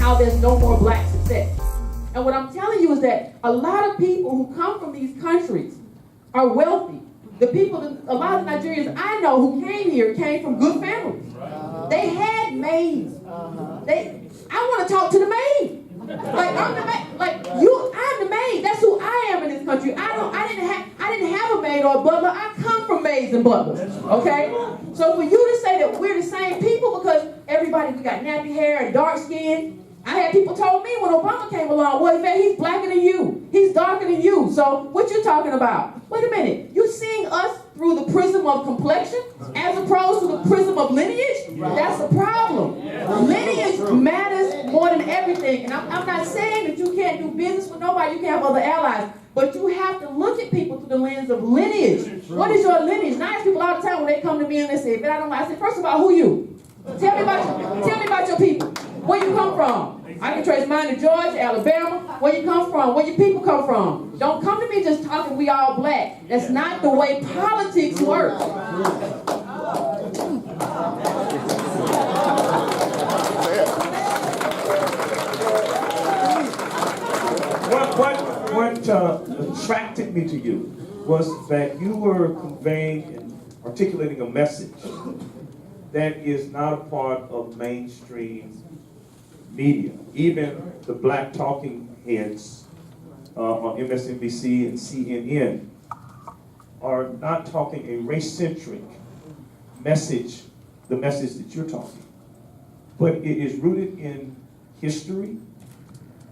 how there's no more black success. And what I'm telling you is that a lot of people who come from these countries are wealthy. A lot of Nigerians I know who came here came from good families. They had maids. I want to talk to the maid. Like I'm the maid. I'm the maid. That's who I am in this country. I didn't have a maid or a butler. I come from maids and butlers. Okay? So for you to say that we're the same people because we got nappy hair and dark skin. I had people told me when Obama came along, well, Yvette, he's blacker than you. He's darker than you. So what you talking about? Wait a minute. You seeing us through the prism of complexion as opposed to the prism of lineage? That's the problem. Lineage matters more than everything. And I'm not saying that you can't do business with nobody. You can have other allies. But you have to look at people through the lens of lineage. What is your lineage? And I ask people all the time when they come to me and they say, "But I don't know." I say, first of all, who you? Tell me about your people. Where you come from? I can trace mine to Georgia, Alabama. Where you come from? Where your people come from? Don't come to me just talking we all black. That's not the way politics work. What attracted me to you was that you were conveying and articulating a message that is not a part of mainstream media. Even the black talking heads on MSNBC and CNN are not talking a race-centric message, the message that you're talking. But it is rooted in history.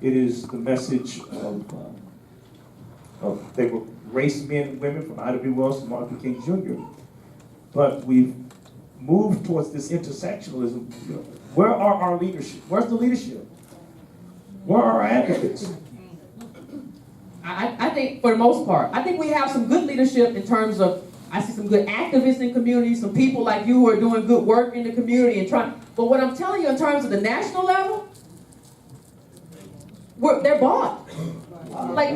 It is the message of they were race men and women from Ida B. Wells to Martin Luther King Jr. But we've moved towards this intersectionalism. Where are our leadership? Where's the leadership? Where are our advocates? I think for the most part, I think we have some good leadership in terms of, I see some good activists in communities, some people like you who are doing good work in the community and trying, but what I'm telling you in terms of the national level, they're bought. Like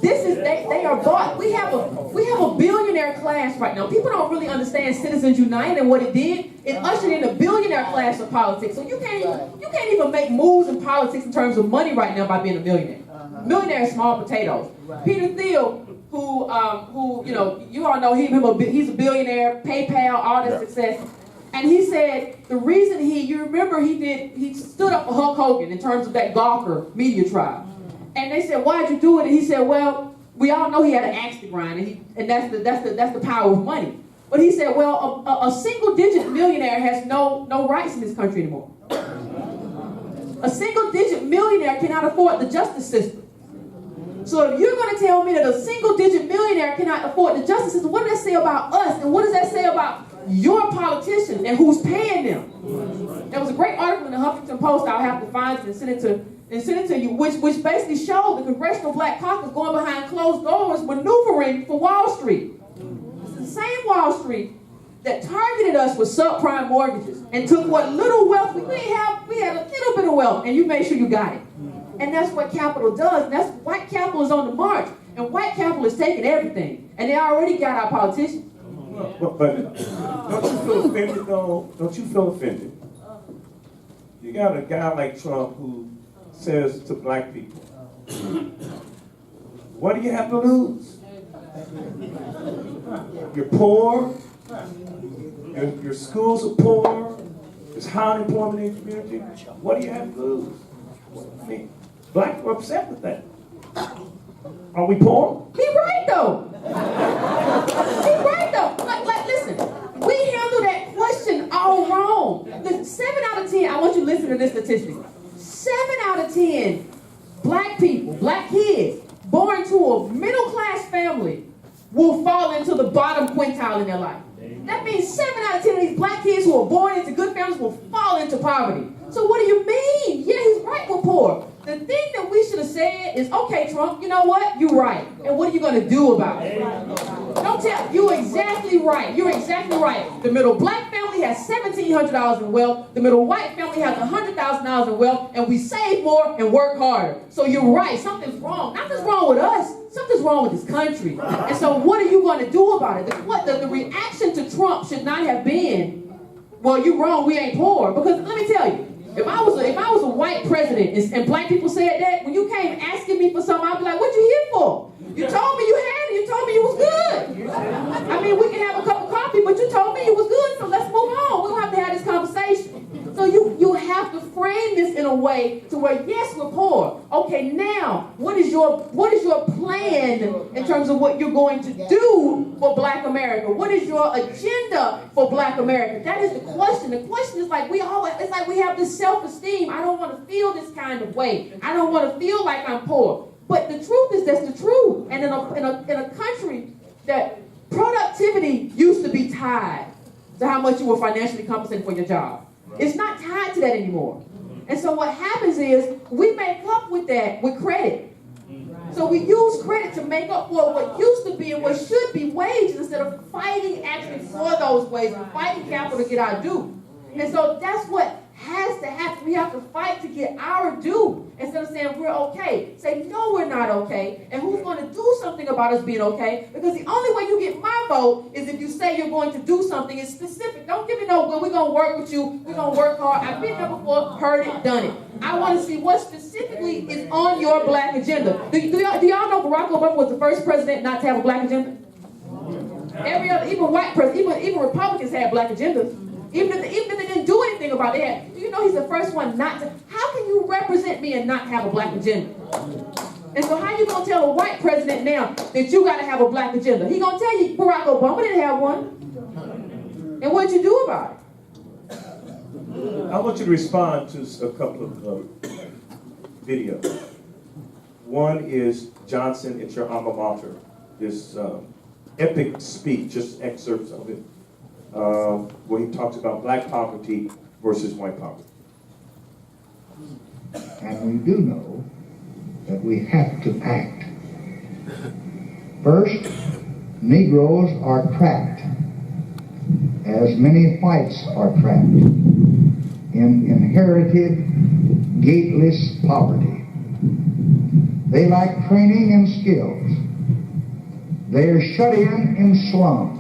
they are bought. We have a billionaire class right now. People don't really understand Citizens United and what it did. It ushered in a billionaire class of politics. So you can't even make moves in politics in terms of money right now by being a millionaire. Millionaire is small potatoes. Peter Thiel, who you all know he's a billionaire, PayPal, all that success. And he said the reason he stood up for Hulk Hogan in terms of that Gawker media trial. And they said, "Why'd you do it?" And he said, "Well, we all know he had an axe to grind, and that's the power of money." But he said, "Well, a single-digit millionaire has no rights in this country anymore. A single-digit millionaire cannot afford the justice system. So if you're going to tell me that a single-digit millionaire cannot afford the justice system, what does that say about us? And what does that say about your politicians and who's paying them?" There was a great article in the Huffington Post. I'll have to find it and send it to you, which basically showed the Congressional Black Caucus going behind closed doors maneuvering for Wall Street. It's the same Wall Street that targeted us with subprime mortgages and took what little wealth we had a little bit of wealth, and you made sure you got it. And that's what capital does. And that's white capital is on the march, and white capital is taking everything, and they already got our politicians. But don't you feel offended though? Don't you feel offended? You got a guy like Trump who says to black people, "What do you have to lose? You're poor. Your schools are poor. There's high unemployment in your community. What do you have to lose?" I mean, black people are upset with that. Are we poor? He right though. He right though. Like, listen, we handle that question all wrong. Listen, 7 out of 10. I want you to listen to this statistic. 7 out of 10 black people, black kids, born to a middle-class family will fall into the bottom quintile in their life. That means 7 out of 10 of these black kids who are born into good families will fall into poverty. So what do you mean? Yeah, he's right, we're poor. The thing that we should have said is, okay, Trump, you know what? You're right. And what are you going to do about it? Don't tell. You're exactly right. You're exactly right. The middle black family has $1,700 in wealth. The middle white family has $100,000 in wealth. And we save more and work harder. So you're right. Something's wrong. Nothing's wrong with us. Something's wrong with this country. And so what are you going to do about it? The reaction to Trump should not have been, well, you're wrong. We ain't poor. Because let me tell you, if I was a white white president, and black people said that, when you came asking me for something, I'd be like, what you here for? You told me you had it. You told me you was good. I mean, we can have a cup of coffee, but you told me you was good, so let's move on. We don't have to have this conversation. So you have to frame this in a way to where, yes, we're poor. Okay, now, what is your plan in terms of what you're going to do for Black America? What is your agenda for Black America? That is the question. The question is like it's like we have this self-esteem. I don't want to feel this kind of way. I don't want to feel like I'm poor. But the truth is that's the truth. And in a country that productivity used to be tied to how much you were financially compensated for your job. It's not tied to that anymore. And so what happens is we make up with that with credit. So we use credit to make up for what used to be and what should be wages instead of fighting actually for those wages and fighting capital to get our due. And so that's what has to happen. We have to fight to get our due instead of saying we're okay. Say, no, we're not okay. And who's going to do something about us being okay? Because the only way you get my vote is if you say you're going to do something. It's specific. Don't give me no, well, we're going to work with you. We're going to work hard. I've been there before, heard it, done it. I want to see what specifically is on your Black agenda. Do y'all know Barack Obama was the first president not to have a Black agenda? Every other, even white president, even Republicans had Black agendas. Even if they didn't do anything about it, do you know he's the first one not to? How can you represent me and not have a Black agenda? And so how you going to tell a white president now that you got to have a Black agenda? He going to tell you Barack Obama didn't have one. And what'd you do about it? I want you to respond to a couple of videos. One is Johnson at your alma mater, this epic speech, just excerpts of it. Where he talks about Black poverty versus white poverty. And we do know that we have to act. First, Negroes are trapped, as many whites are trapped, in inherited, gateless poverty. They lack training and skills. They are shut in slums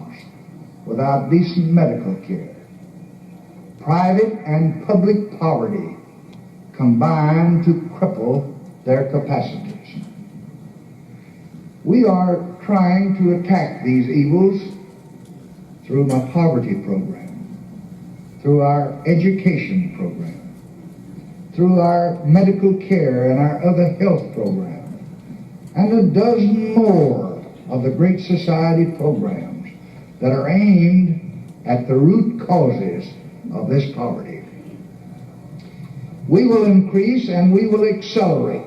without decent medical care. Private and public poverty combine to cripple their capacities. We are trying to attack these evils through my poverty program, through our education program, through our medical care and our other health programs, and a dozen more of the Great Society programs that are aimed at the root causes of this poverty. We will increase and we will accelerate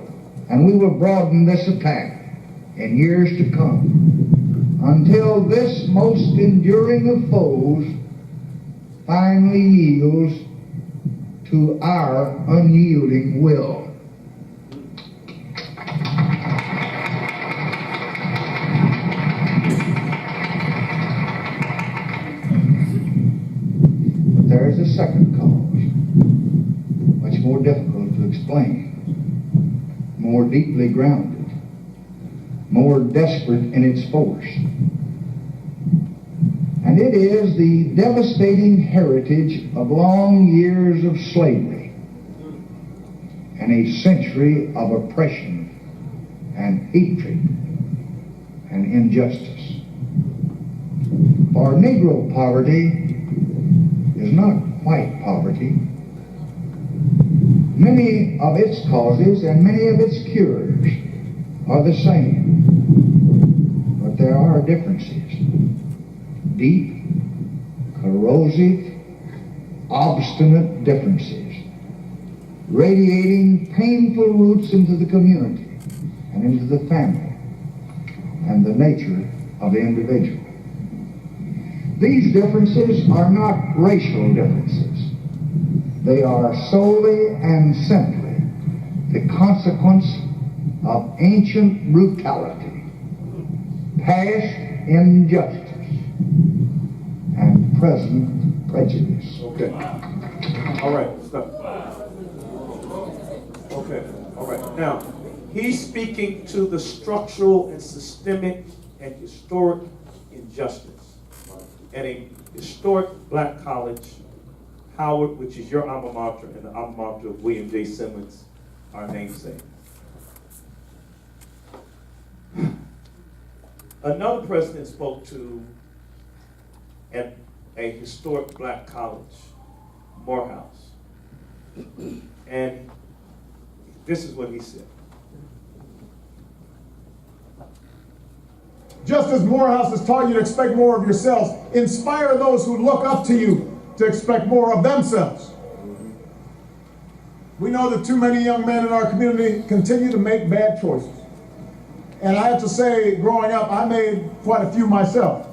and we will broaden this attack in years to come until this most enduring of foes finally yields to our unyielding will. There is a second cause, much more difficult to explain, more deeply grounded, more desperate in its force. And it is the devastating heritage of long years of slavery and a century of oppression and hatred and injustice. For Negro poverty is not white poverty. Many of its causes and many of its cures are the same, but there are differences. Deep, corrosive, obstinate differences, radiating painful roots into the community and into the family and the nature of the individual. These differences are not racial differences. They are solely and simply the consequence of ancient brutality, past injustice, and present prejudice. Okay. All right. Stop. Okay. All right. Now, he's speaking to the structural and systemic and historic injustice at a historic Black college Howard, which is your alma mater, and the alma mater of William J. Simmons, our namesake. Another president spoke to at a historic black college, Morehouse. And this is what he said. Just as Morehouse has taught you to expect more of yourselves, inspire those who look up to you to expect more of themselves. We know that too many young men in our community continue to make bad choices. And I have to say, growing up, I made quite a few myself.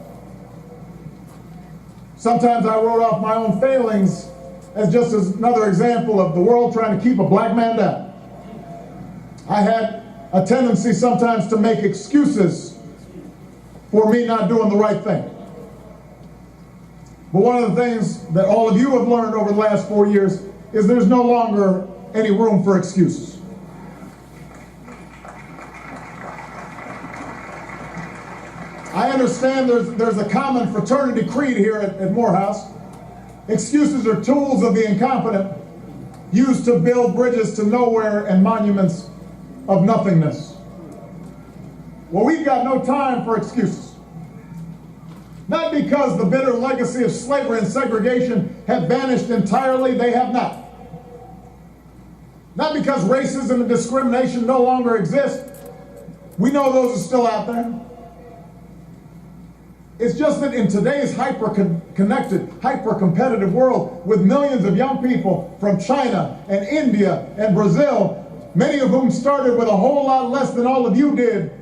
Sometimes I wrote off my own failings as just another example of the world trying to keep a black man down. I had a tendency sometimes to make excuses for me not doing the right thing. But one of the things that all of you have learned over the last 4 years is there's no longer any room for excuses. I understand there's a common fraternity creed here at Morehouse. Excuses are tools of the incompetent used to build bridges to nowhere and monuments of nothingness. Well, we've got no time for excuses. Not because the bitter legacy of slavery and segregation have vanished entirely, they have not. Not because racism and discrimination no longer exist. We know those are still out there. It's just that in today's hyper-connected, hyper-competitive world with millions of young people from China and India and Brazil, many of whom started with a whole lot less than all of you did,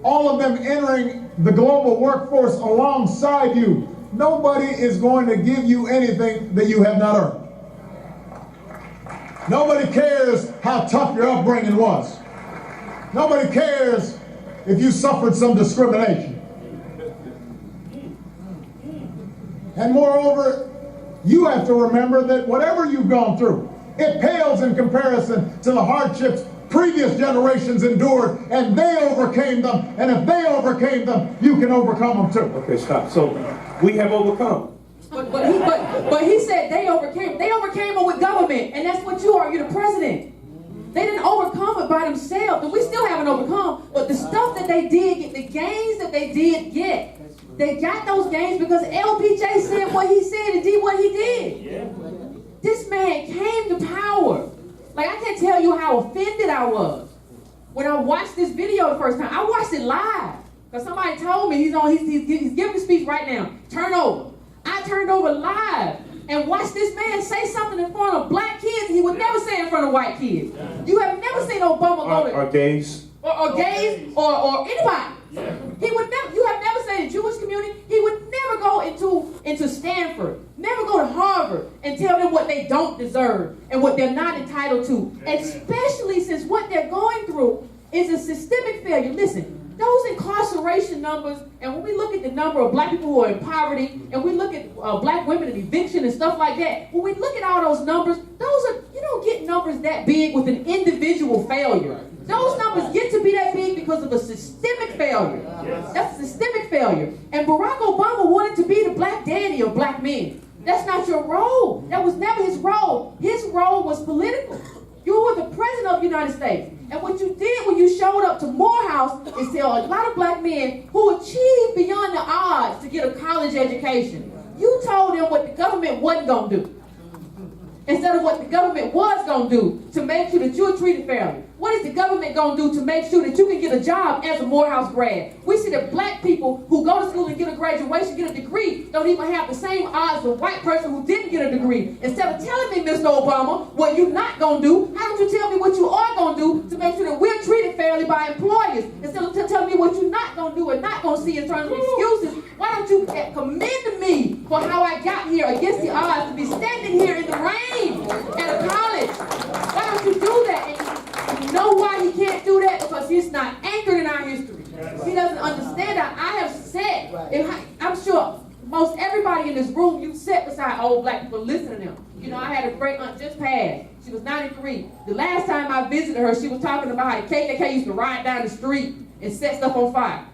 all of them entering the global workforce alongside you, nobody is going to give you anything that you have not earned. Nobody cares how tough your upbringing was. Nobody cares if you suffered some discrimination. And moreover, you have to remember that whatever you've gone through, it pales in comparison to the hardships previous generations endured, and they overcame them. And if they overcame them, you can overcome them too. Okay, stop. So we have overcome. But he said they overcame. They overcame it with government, and that's what you are. You're the president. They didn't overcome it by themselves, and we still haven't overcome. But the stuff that they did get, the gains that they did get, they got those gains because LBJ said what he said and did what he did. Yeah. This man came to power. Like, I can't tell you how offended I was when I watched this video the first time. I watched it live because somebody told me he's giving a speech right now. Turn over. I turned over live and watched this man say something in front of black kids he would never say in front of white kids. You have never seen Obama go to... Or gays. Or gays or anybody. Yeah. He would never. You have never seen the Jewish community. He would never go into Stanford, never go to Harvard and tell them what they don't deserve and what they're not entitled to. Especially since what they're going through is a systemic failure. Listen, those incarceration numbers, and when we look at the number of black people who are in poverty, and we look at black women in eviction and stuff like that, when we look at all those numbers, you don't get numbers that big with an individual failure. Those numbers get to be that big because of a systemic failure. That's a systemic failure. And Barack Obama wanted to be the black daddy of black men. That's not your role. That was never his role. His role was political. You were the president of the United States. And what you did when you showed up to Morehouse is tell a lot of black men who achieved beyond the odds to get a college education. You told them what the government wasn't going to do, instead of what the government was going to do to make sure that you're treated fairly. What is the government going to do to make sure that you can get a job as a Morehouse grad? We see that black people who go to school and get a graduation, get a degree, don't even have the same odds as a white person who didn't get a degree. Instead of telling me, Mr. Obama, what you're not going to do, how don't you tell me what you are going to do to make sure that we're treated fairly by employers? Instead of telling me what you're not going to do and not going to see in terms of excuses, why don't you commend me for how I got here against the odds to be standing here in the rain at a college? Why don't you do that? And you know why he can't do that? Because he's not anchored in our history. He doesn't understand that. I have said, I'm sure most everybody in this room, you sat beside old black people listening to them. You know, I had a great aunt just passed. She was 93. The last time I visited her, she was talking about how the KKK used to ride down the street and set stuff on fire.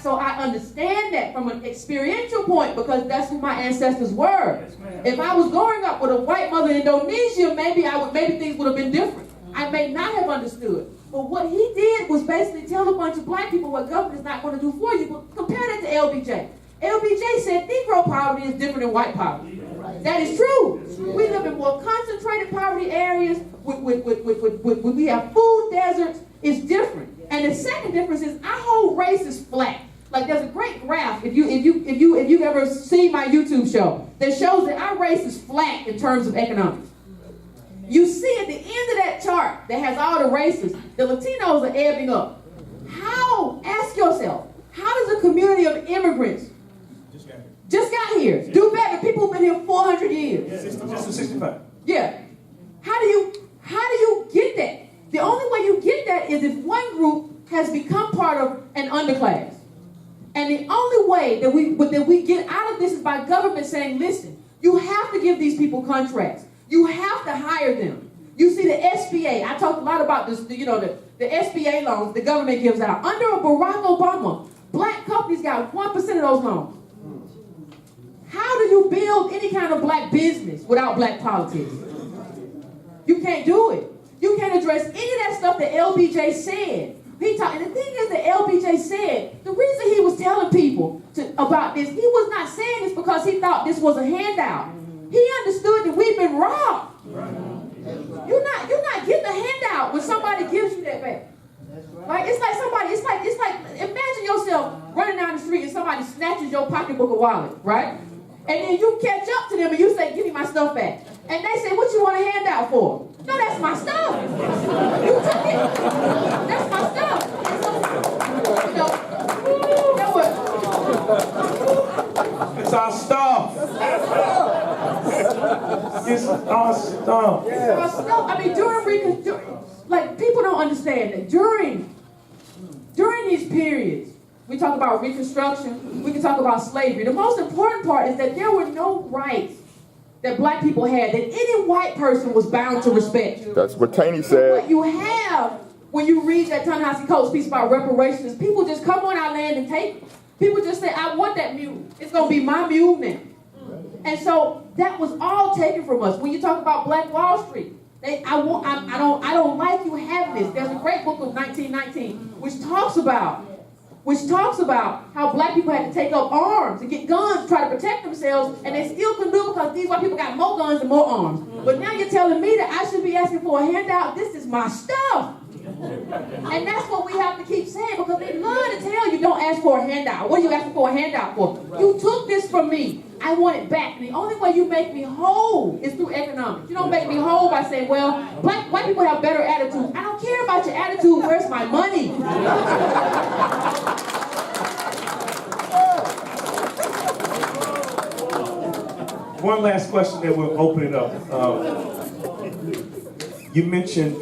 So I understand that from an experiential point because that's who my ancestors were. If I was growing up with a white mother in Indonesia, maybe things would have been different. I may not have understood. But what he did was basically tell a bunch of black people what government is not going to do for you. But compare that to LBJ. LBJ said Negro poverty is different than white poverty. That is true. We live in more concentrated poverty areas. We have food deserts. It's different. And the second difference is our whole race is flat. Like there's a great graph if you've ever seen my YouTube show that shows that our race is flat in terms of economics. You see at the end of that chart that has all the races, the Latinos are ebbing up. Ask yourself, how does a community of immigrants just got here do better than people who've been here 400 years? Just to 65. Yeah. How do you get that? The only way you get that is if one group has become part of an underclass. And the only way that we get out of this is by government saying, listen, you have to give these people contracts. You have to hire them. You see the SBA, I talked a lot about this, the SBA loans the government gives out. Under Barack Obama, black companies got 1% of those loans. How do you build any kind of black business without black politics? You can't do it. You can't address any of that stuff that LBJ said. And the thing is that LBJ said, the reason he was telling people about this, he was not saying this because he thought this was a handout. He understood that we've been robbed. You're not getting a handout when somebody gives you that back. Like it's like imagine yourself running down the street and somebody snatches your pocketbook or wallet, right? And then you catch up to them and you say, give me my stuff back. And they say, what you want a handout for? No, that's my stuff. You took it. That's my stuff. And so, you know what? It's our stuff. It's our stuff. It's our stuff. I mean, like people don't understand that during these periods, we talk about Reconstruction, we can talk about slavery. The most important part is that there were no rights that black people had that any white person was bound to respect. That's what Taney said. What you have when you read that Ta-Nehisi Coates piece about reparations, people just come on our land and take it. People just say, I want that mule. It's going to be my mule now. And so that was all taken from us. When you talk about Black Wall Street, I don't like you having this. There's a great book of 1919 which talks about how black people had to take up arms and get guns to try to protect themselves, and they still couldn't do it because these white people got more guns and more arms. But now you're telling me that I should be asking for a handout? This is my stuff. And that's what we have to keep saying, because they love to tell you don't ask for a handout. What are you asking for a handout for? You took this from me. I want it back. And the only way you make me whole is through economics. You don't make me whole by saying, well, white people have better attitudes. I don't care about your attitude. Where's my money? One last question that we'll open it up. You mentioned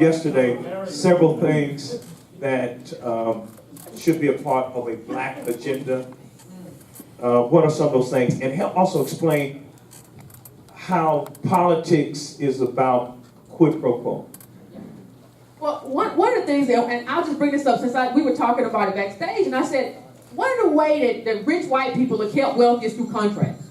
yesterday several things that should be a part of a black agenda. What are some of those things? And help also explain how politics is about quid pro quo. Well, one of the things, and I'll just bring this up since we were talking about it backstage, and I said, one of the ways that rich white people are kept wealthy is through contracts.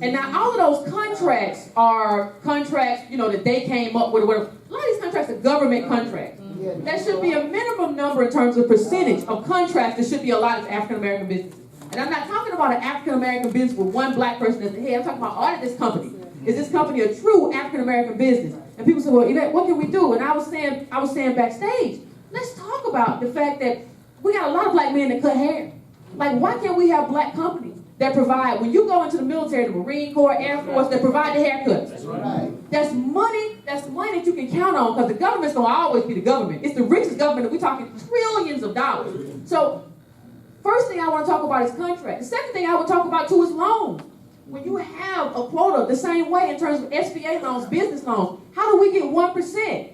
And now all of those contracts are contracts, that they came up with. A lot of these contracts are government contracts. There should be a minimum number in terms of percentage of contracts that should be allotted to African-American businesses. And I'm not talking about an African-American business with one black person at the head. I'm talking about audit this company. Is this company a true African-American business? And people say, well, Yvette, what can we do? And I was saying backstage, let's talk about the fact that we got a lot of black men that cut hair. Like, why can't we have black companies that provide, when you go into the military, the Marine Corps, Air Force, that provide the haircuts? That's right. That's money that you can count on, because the government's going to always be the government. It's the richest government, and we're talking trillions of dollars. So, first thing I want to talk about is contract. The second thing I would talk about, too, is loans. When you have a quota the same way in terms of SBA loans, business loans, how do we get 1%?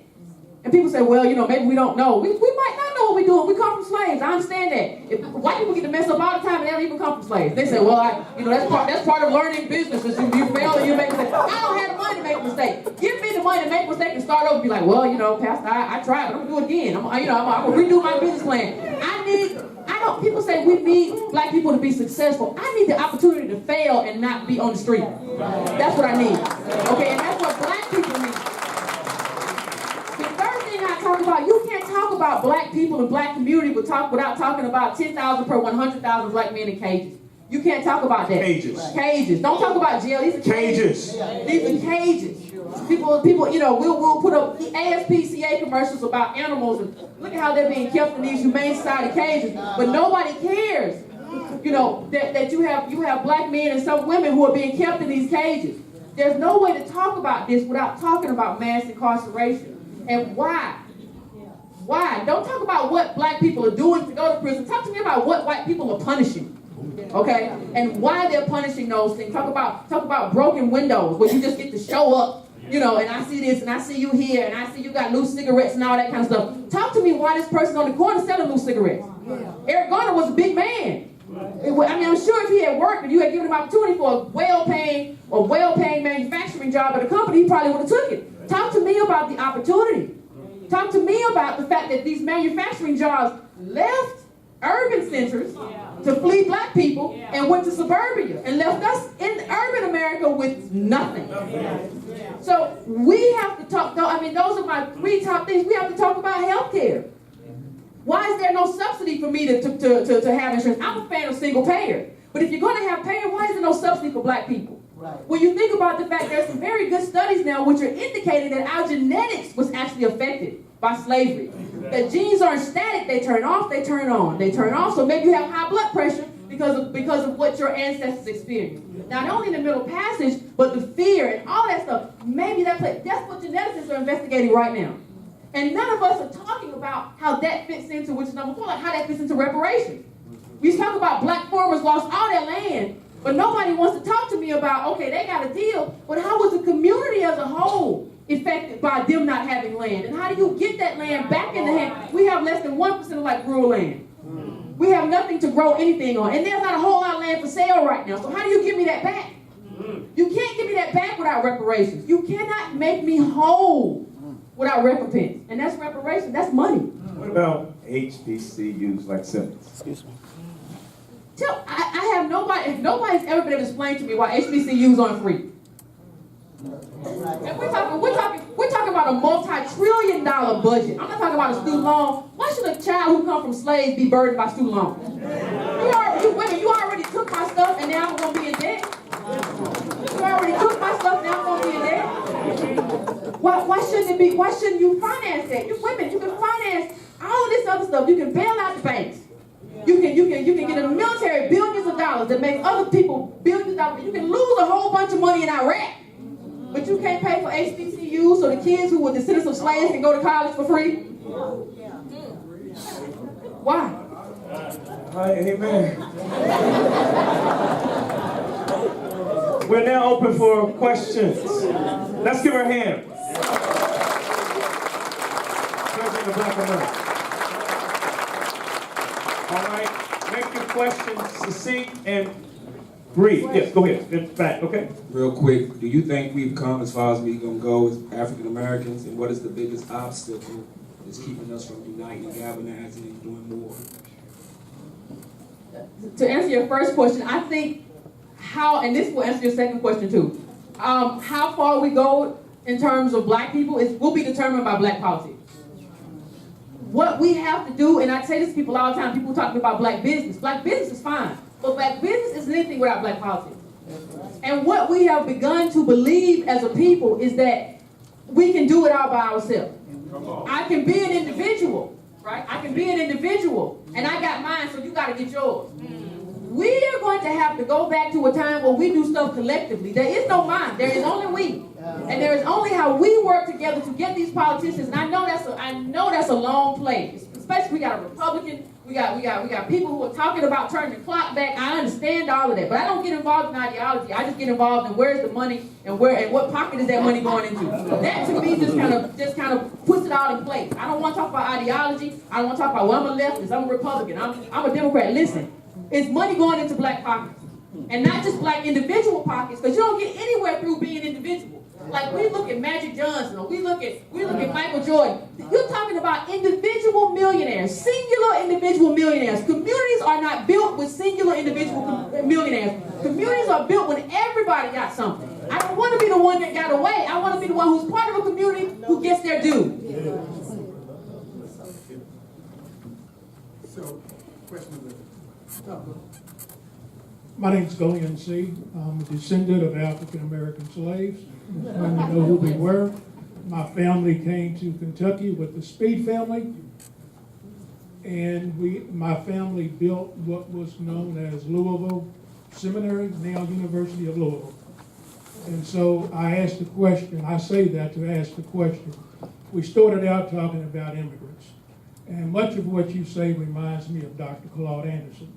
And people say, well, maybe we don't know. We might not know what we're doing. We come from slaves. I understand that. White people get to mess up all the time, and they don't even come from slaves. They say, well, that's part of learning business. You fail and you make mistakes. I don't have the money to make a mistake. Give me the money to make a mistake and start over and be like, well, Pastor, I tried, but I'm going to do it again. I'm going to redo my business plan. I I don't, people say we need black people to be successful. I need the opportunity to fail and not be on the street. That's what I need. Okay, and that's what black people need. The third thing I talk about, you can't talk about black people and black community without talking about 10,000 per 100,000 black men in cages. You can't talk about that. Cages. Cages. Don't talk about jail. These are cages. These are cages. People, you know, we'll put up the ASPCA commercials about animals and look at how they're being kept in these humane society cages, but nobody cares. You know, that you have black men and some women who are being kept in these cages. There's no way to talk about this without talking about mass incarceration. And why? Why? Don't talk about what black people are doing to go to prison. Talk to me about what white people are punishing. Okay? And why they're punishing those things. Talk about broken windows where you just get to show up. You know, and I see this, and I see you here, and I see you got loose cigarettes and all that kind of stuff. Talk to me why this person on the corner selling loose cigarettes. Eric Garner was a big man. I mean, I'm sure if he had worked and you had given him opportunity for a well-paying manufacturing job at a company, he probably would have took it. Talk to me about the opportunity. Talk to me about the fact that these manufacturing jobs left urban centers to flee black people and went to suburbia and left us in urban America with nothing. So we have to talk, I mean, those are my 3 top things. We have to talk about health care. Why is there no subsidy for me to have insurance? I'm a fan of single payer. But if you're going to have payer, why is there no subsidy for black people? When you think about the fact there's some very good studies now which are indicating that our genetics was actually affected by slavery. That genes aren't static, they turn off, they turn on, they turn off. So maybe you have high blood pressure because of what your ancestors experienced. Not only in the Middle Passage, but the fear and all that stuff. Maybe that's what geneticists are investigating right now. And none of us are talking about how that fits into, which is number 4, like how that fits into reparations. We talk about black farmers lost all their land, but nobody wants to talk to me about, okay, they got a deal, but how was the community as a whole affected by them not having land? And how do you get that land back in the hand? We have less than 1% of like rural land. We have nothing to grow anything on. And there's not a whole lot of land for sale right now. So how do you give me that back? You can't give me that back without reparations. You cannot make me whole without recompense. And that's reparations. That's money. What about HBCUs like Simmons? Excuse me. I have nobody, nobody's ever been able to explain to me why HBCUs aren't free. And we're talking about a multi-trillion-dollar budget. I'm not talking about a student loan. Why should a child who comes from slaves be burdened by student loans? You already took my stuff and now I'm going to be in debt. You already took my stuff, now I'm going to be in debt. Why shouldn't you finance that? You can finance all of this other stuff. You can bail out the banks. You can get in the military billions of dollars that make other people billions of dollars. You can lose a whole bunch of money in Iraq. But you can't pay for HBCUs so the kids who were descendants of slaves can go to college for free? Why? Amen. We're now open for questions. Let's give her a hand. President of Black America. All right, make your questions succinct and brief. Yes, go ahead. In fact, okay? Real quick, do you think we've come as far as we're going to go as African Americans, and what is the biggest obstacle that's keeping us from uniting, galvanizing, and doing more? To answer your first question, I think and this will answer your second question too, how far we go in terms of black people will be determined by black politics. What we have to do, and I say this to people all the time, people talking about black business. Black business is fine, but black business isn't anything without black politics. And what we have begun to believe as a people is that we can do it all by ourselves. I can be an individual, right? I can be an individual, and I got mine, so you got to get yours. We are going to have to go back to a time where we do stuff collectively. There is no mine. There is only we. And there is only how we work together to get these politicians. And I know that's a long play. Especially we got a Republican, we got people who are talking about turning the clock back. I understand all of that, but I don't get involved in ideology. I just get involved in where's the money and what pocket is that money going into. That to me just kind of puts it all in place. I don't want to talk about ideology. I don't want to talk about, well, I'm a leftist, I'm a Republican, I'm a Democrat. Listen, it's money going into black pockets. And not just black individual pockets, because you don't get anywhere through being individual. Like we look at Magic Johnson, or we look at Michael Jordan. You're talking about individual millionaires, singular individual millionaires. Communities are not built with singular individual millionaires. Communities are built when everybody got something. I don't want to be the one that got away. I want to be the one who's part of a community who gets their due. So, question. My name's Gillian C. I'm a descendant of African American slaves. When you know who we were. My family came to Kentucky with the Speed family, and my family built what was known as Louisville Seminary, now University of Louisville. And so I asked the question, I say that to ask the question. We started out talking about immigrants, and much of what you say reminds me of Dr. Claude Anderson.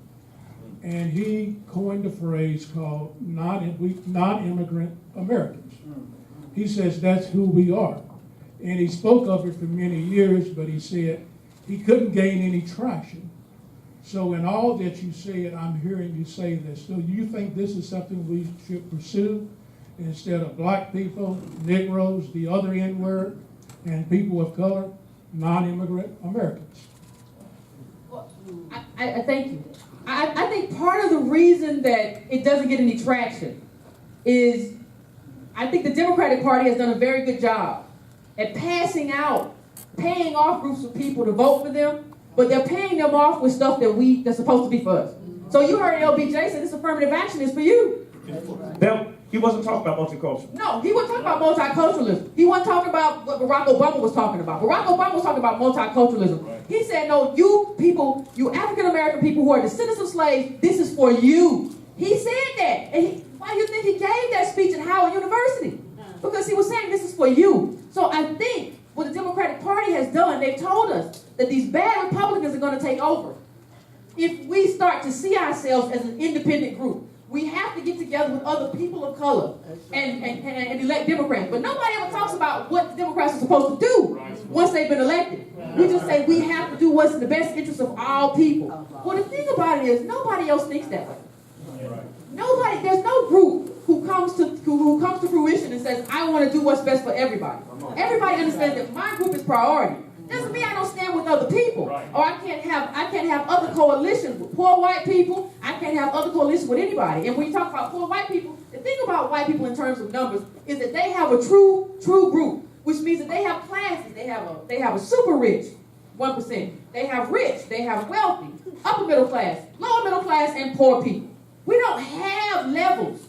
And he coined a phrase called non-immigrant Americans. He says that's who we are. And he spoke of it for many years, but he said he couldn't gain any traction. So in all that you said, I'm hearing you say this. So you think this is something we should pursue instead of black people, Negroes, the other N-word, and people of color, non-immigrant Americans? Well, I thank you. I think part of the reason that it doesn't get any traction is I think the Democratic Party has done a very good job at paying off groups of people to vote for them, but they're paying them off with stuff that's supposed to be for us. So you heard LBJ say this affirmative action is for you. Now, he wasn't talking about multicultural. No, he wasn't talking about multiculturalism. He wasn't talking about what Barack Obama was talking about. Barack Obama was talking about multiculturalism. Right. He said, no, you people, you African-American people who are descendants of slaves, this is for you. He said that. And why do you think he gave that speech at Howard University? Because he was saying this is for you. So I think what the Democratic Party has done, they've told us that these bad Republicans are going to take over. If we start to see ourselves as an independent group, we have to get together with other people of color and elect Democrats. But nobody ever talks about what the Democrats are supposed to do once they've been elected. We just say we have to do what's in the best interest of all people. Well, the thing about it is nobody else thinks that way. There's no group who comes to fruition and says, I want to do what's best for everybody. Everybody understands that my group is priority. Doesn't mean I don't stand with other people. Or I can't have other coalitions with poor white people. I can't have other coalitions with anybody. And when you talk about poor white people, the thing about white people in terms of numbers is that they have a true group, which means that they have classes. They have a super rich, 1%. They have rich, they have wealthy, upper middle class, lower middle class, and poor people. We don't have levels.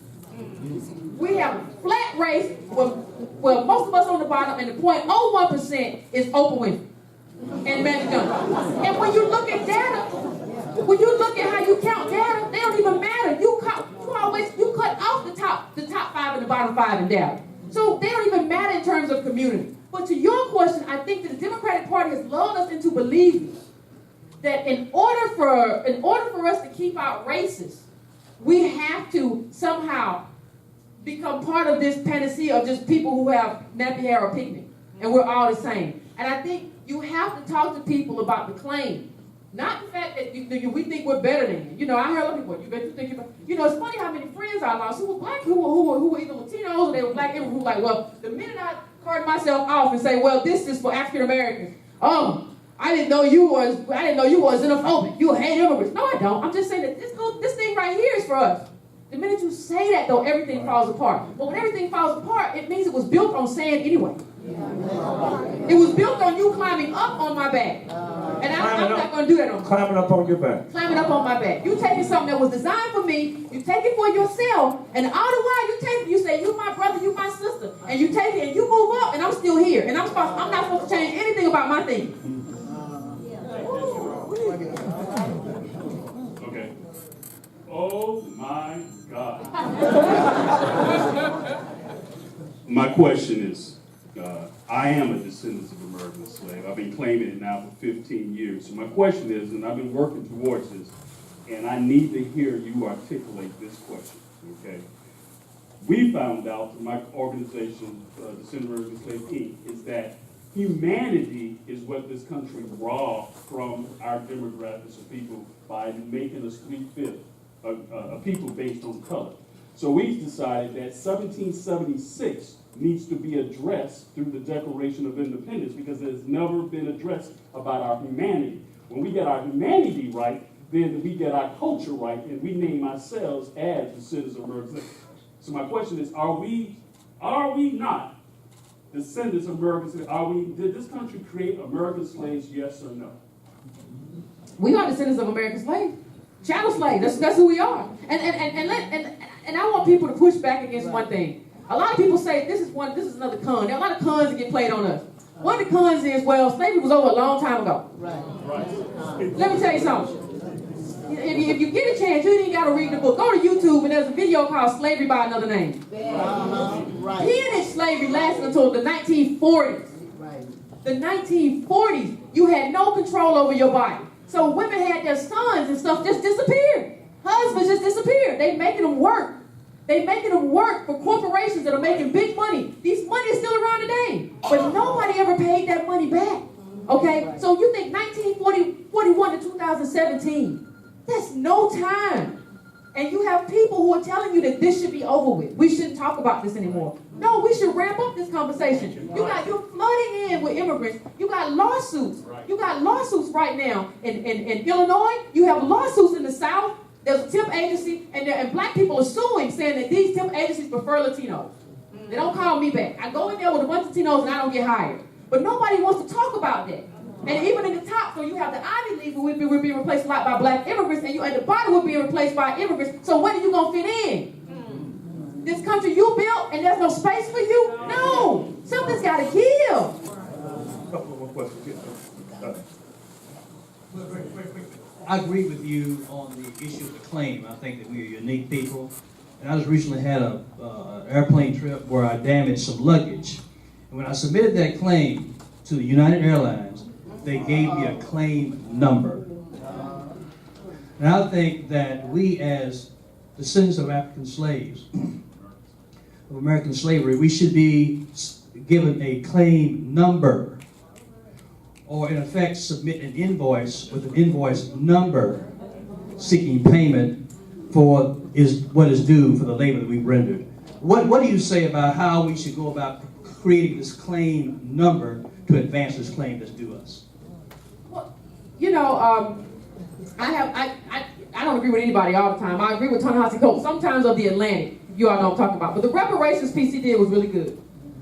We have a flat race where most of us on the bottom, and the 0.01% is Oprah Winfrey and Magic Johnson. And when you look at data, when you look at how you count data, they don't even matter. You cut off the top 5 and the bottom 5 in data. So they don't even matter in terms of community. But to your question, I think that the Democratic Party has lulled us into believing that in order for us to keep out racists, we have to somehow become part of this panacea of just people who have nappy hair or picnic, and we're all the same. And I think you have to talk to people about the claim, not the fact that we think we're better than you. You know, I heard other people. You bet you think you're. You know, it's funny how many friends I lost who were black, who were either Latinos or they were black, who were like, well, the minute I cart myself off and say, well, this is for African Americans. I didn't know you was xenophobic. You hate immigrants. No, I don't. I'm just saying that this thing right here is for us. The minute you say that, though, everything falls apart. But when everything falls apart, it means it was built on sand anyway. It was built on you climbing up on my back. And I'm not going to do that on you. Climbing up on your back. Climbing up on my back. You taking something that was designed for me, you take it for yourself, and all the while you take it, you say, you my brother, you my sister, and you take it and you move up, and I'm still here. And I'm not supposed to change anything about my thing. Okay. Oh my God. My question is, I am a descendant of American slave. I've been claiming it now for 15 years. So my question is, and I've been working towards this, and I need to hear you articulate this question, okay? We found out through my organization, Descendant of American Slave Inc., is that humanity is what this country robbed from our demographics of people by making us 3/5 a people based on color. So we've decided that 1776 needs to be addressed through the Declaration of Independence because it has never been addressed about our humanity. When we get our humanity right, then we get our culture right, and we name ourselves as the citizens of America. So my question is, are we not descendants of American slaves? Did this country create American slaves, yes or no? We are descendants of American slaves. Chattel slaves, that's who we are. And I want people to push back against one thing. A lot of people say this is another con. There are a lot of cons that get played on us. One of the cons is, well, slavery was over a long time ago. Right. Let me tell you something. If you get a chance, you ain't got to read the book. Go to YouTube and there's a video called Slavery by Another Name. Right. Peonage slavery lasted until the 1940s. Right. The 1940s, you had no control over your body. So women had their sons and stuff just disappeared. Husbands just disappeared. They making them work. They making them work for corporations that are making big money. These money is still around today. But nobody ever paid that money back. Okay? So you think 1941 to 2017, that's no time. And you have people who are telling you that this should be over with. We shouldn't talk about this anymore. No, we should ramp up this conversation. You're flooding in with immigrants. You got lawsuits. You got lawsuits right now in Illinois. You have lawsuits in the South. There's a temp agency, and black people are suing, saying that these temp agencies prefer Latinos. They don't call me back. I go in there with a bunch of Latinos and I don't get hired. But nobody wants to talk about that. And even in the top, so you have the Ivy League, who will be replaced a lot by black immigrants, and you at the bottom will be replaced by immigrants. So when are you gonna fit in? This country you built, and there's no space for you? No, something's got to give. Couple more questions. I agree with you on the issue of the claim. I think that we are unique people. And I just recently had an airplane trip where I damaged some luggage. And when I submitted that claim to the United Airlines, they gave me a claim number. And I think that we as descendants of African slaves, of American slavery, we should be given a claim number, or in effect submit an invoice with an invoice number seeking payment for what is due for the labor that we've rendered. What do you say about how we should go about creating this claim number to advance this claim that's due us? Well, you know, I don't agree with anybody all the time. I agree with Ta-Nehisi Coates, sometimes of the Atlantic, you all know what I'm talking about. But the reparations piece he did was really good.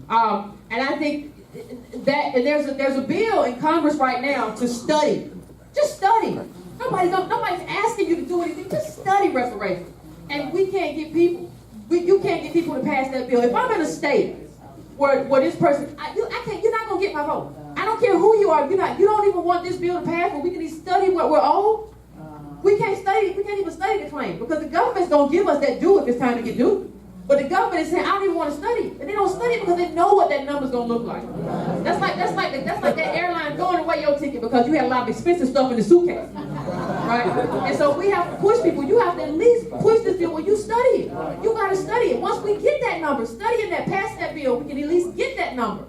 And I think that, and there's a bill in Congress right now to study. Just study. Nobody's asking you to do anything. Just study reparations. And we can't get people, you can't get people to pass that bill. If I'm in a state where this person, you're not gonna get my vote. I don't care who you are. You don't even want this bill to pass, but we can study what we're owed. We can't even study the claim because the government's gonna give us that due if it's time to get due. But the government is saying, I don't even want to study. And they don't study it because they know what that number's gonna look like. That's like that airline throwing away your ticket because you had a lot of expensive stuff in the suitcase. Right? And so we have to push people. You have to at least push this bill when you study it. You gotta study it. Once we get that number, studying that, pass that bill, we can at least get that number.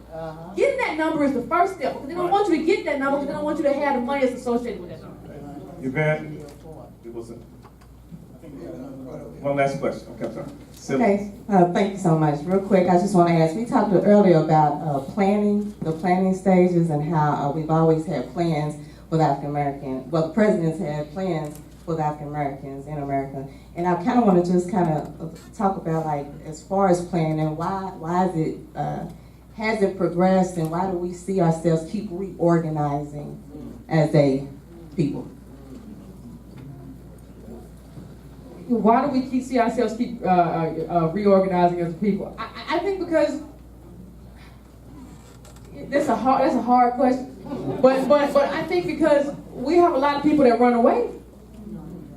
Getting that number is the first step because they don't want you to get that number because they don't want you to have the money that's associated with that number. Yvette, one last question. Okay, I'm sorry. Okay, thank you so much. Real quick, I just want to ask, we talked earlier about planning, the planning stages, and how we've always had plans with African Americans. Well, the presidents had plans with African Americans in America. And I kind of want to just kind of talk about, like, as far as planning, and why is it, has it progressed, and why do we see ourselves keep reorganizing as a people? Why do we see ourselves keep reorganizing as a people? I think because that's a hard question. But I think because we have a lot of people that run away.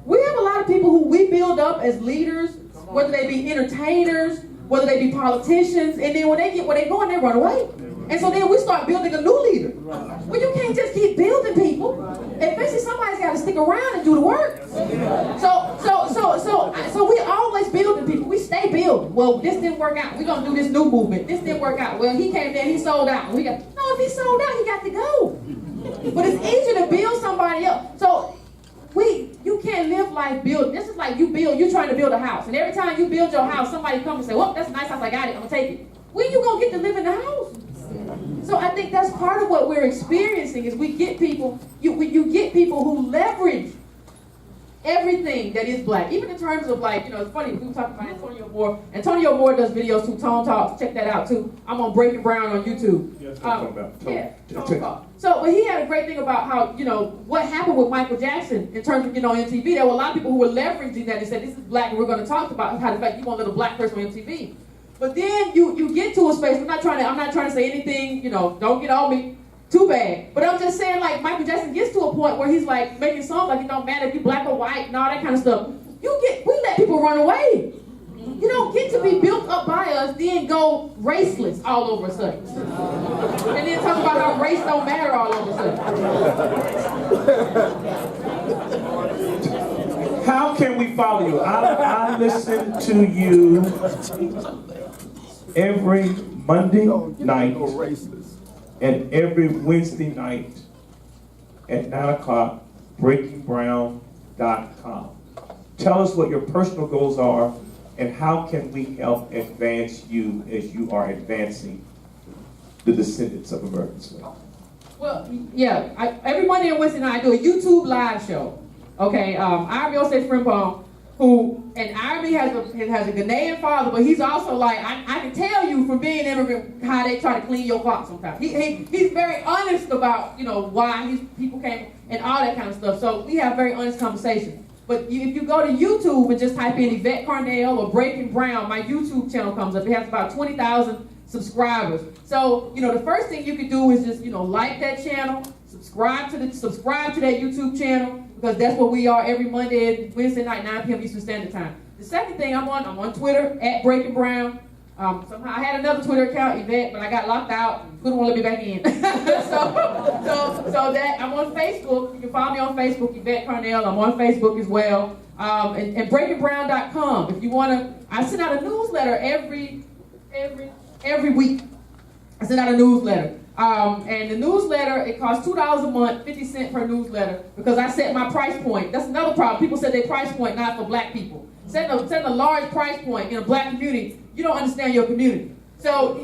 We have a lot of people who we build up as leaders, whether they be entertainers, whether they be politicians, and then when they get where they go, and they run away. And so then we start building a new leader. Well, you can't just keep building people. Eventually somebody's got to stick around and do the work. So we always building people. We stay building. Well, this didn't work out. We're going to do this new movement. This didn't work out. Well, he came there, he sold out. If he sold out, he got to go. But it's easier to build somebody else. So you can't live life building. This is like you're trying to build a house. And every time you build your house, somebody comes and say, well, that's a nice house, I got it, I'm gonna take it. When you gonna get to live in the house? So I think that's part of what we're experiencing is we get people, you get people who leverage everything that is black, even in terms of like, it's funny, we were talking about Antonio Moore. Antonio Moore does videos through Tone Talks, check that out too. I'm on Breaking Brown on YouTube. Yes, I'm talking about Tone Talk. So, but he had a great thing about how, what happened with Michael Jackson in terms of getting on MTV. There were a lot of people who were leveraging that and said, this is black and we're going to talk about how the fact you want to let a black person on MTV. But then you get to a space, I'm not trying to say anything, don't get on me too bad. But I'm just saying, like, Michael Jackson gets to a point where he's like making songs like it don't matter if you black or white and all that kind of stuff. We let people run away. You don't get to be built up by us, then go raceless all over a sudden. And then talk about how race don't matter all over a sudden. How can we follow you? I listen to you every Monday night and every Wednesday night at 9 o'clock, breakingbrown.com. Tell us what your personal goals are and how can we help advance you as you are advancing the descendants of American slaves. Well, yeah, every Monday and Wednesday night I do a YouTube live show. Okay, Ivy Osei Frimpong, and Ivy has a Ghanaian father, but he's also like, I can tell you from being an immigrant how they try to clean your clock sometimes. He's very honest about, why these people came and all that kind of stuff. So we have very honest conversations. But if you go to YouTube and just type in Yvette Carnell or Breaking Brown, my YouTube channel comes up. It has about 20,000 subscribers. So, the first thing you can do is just, like that channel, subscribe to that YouTube channel, because that's where we are every Monday and Wednesday night, 9 p.m. Eastern Standard Time. The second thing I'm on Twitter, at Breaking Brown. Somehow I had another Twitter account, Yvette, but I got locked out. Couldn't want to let me back in. so that I'm on Facebook. You can follow me on Facebook, Yvette Carnell. I'm on Facebook as well. And breakingbrown.com. If you want to, I send out a newsletter every week. I send out a newsletter. And the newsletter, it costs $2 a month, 50 cents per newsletter, because I set my price point. That's another problem. People set their price point not for black people. Setting a large price point in a black community, you don't understand your community. So,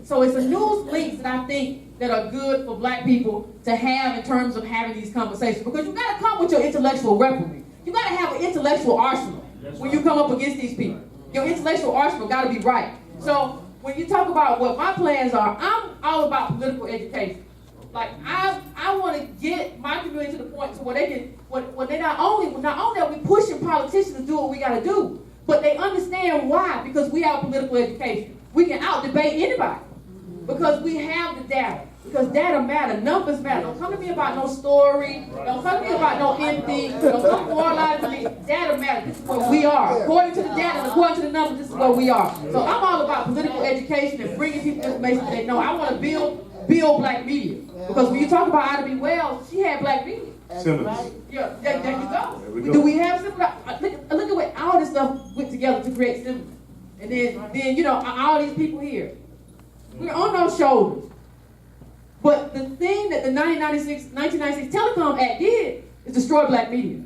so it's a news links that I think that are good for black people to have in terms of having these conversations. Because you got to come with your intellectual weaponry. You got to have an intellectual arsenal when you come up against these people. Your intellectual arsenal got to be right. So when you talk about what my plans are, I'm all about political education. Like I want to get my community to the point to where they can, when they not only are we pushing politicians to do what we got to do, but they understand why, because we have political education. We can out-debate anybody because we have the data. Because data matter, numbers matter. Don't come to me about no story. Don't come to me about no empty. Don't come moralize to me. Data matters. This is where we are. According to the data and according to the numbers, this is where we are. So I'm all about political education and bringing people information that they know. I want to build black media. Because when you talk about Ida B. Wells, she had black media. Simmons. Yeah, there you go. There we go. Do we have Simmons? Look at what all this stuff went together to create Simmons. And then all these people here. We're on those shoulders. But the thing that the 1996 Telecom Act did is destroy black media.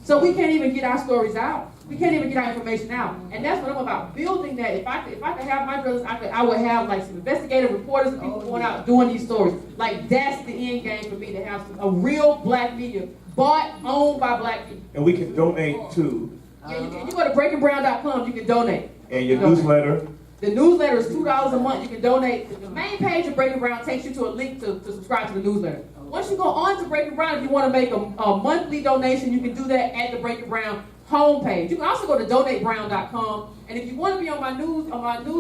So we can't even get our stories out. We can't even get our information out. And that's what I'm about, building that. If I could have my brothers, I would have like some investigative reporters and people going out doing these stories. Like that's the end game for me, to have a real black media, bought, owned by black people. And we can donate to. Yeah, you go to breakingbrown.com, you can donate. And your newsletter. The newsletter is $2 a month. You can donate. The main page of Breaking Brown takes you to a link to subscribe to the newsletter. Once you go on to Breaking Brown, if you want to make a monthly donation, you can do that at the Breaking Brown homepage. You can also go to donatebrown.com. And if you want to be on my news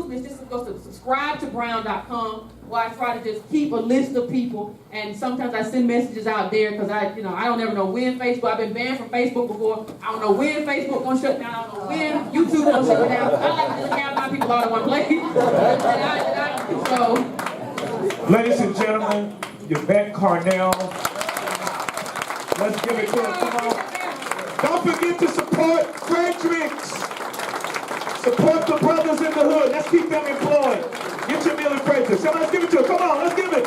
list, just go to subscribetobrown.com, where I try to just keep a list of people. And sometimes I send messages out there because I don't ever know when Facebook. I've been banned from Facebook before. I don't know when Facebook gonna shut down. I don't know when YouTube gonna shut down. I like to just have my people all in one place. So, Ladies and gentlemen, Yvette Carnell. Let's give it to her. Come on. Don't forget to support Fredericks. Support the brothers in the hood. Let's keep them employed. Get your meal in Fredericks. Come on, let's give it to her. Come on, let's give it.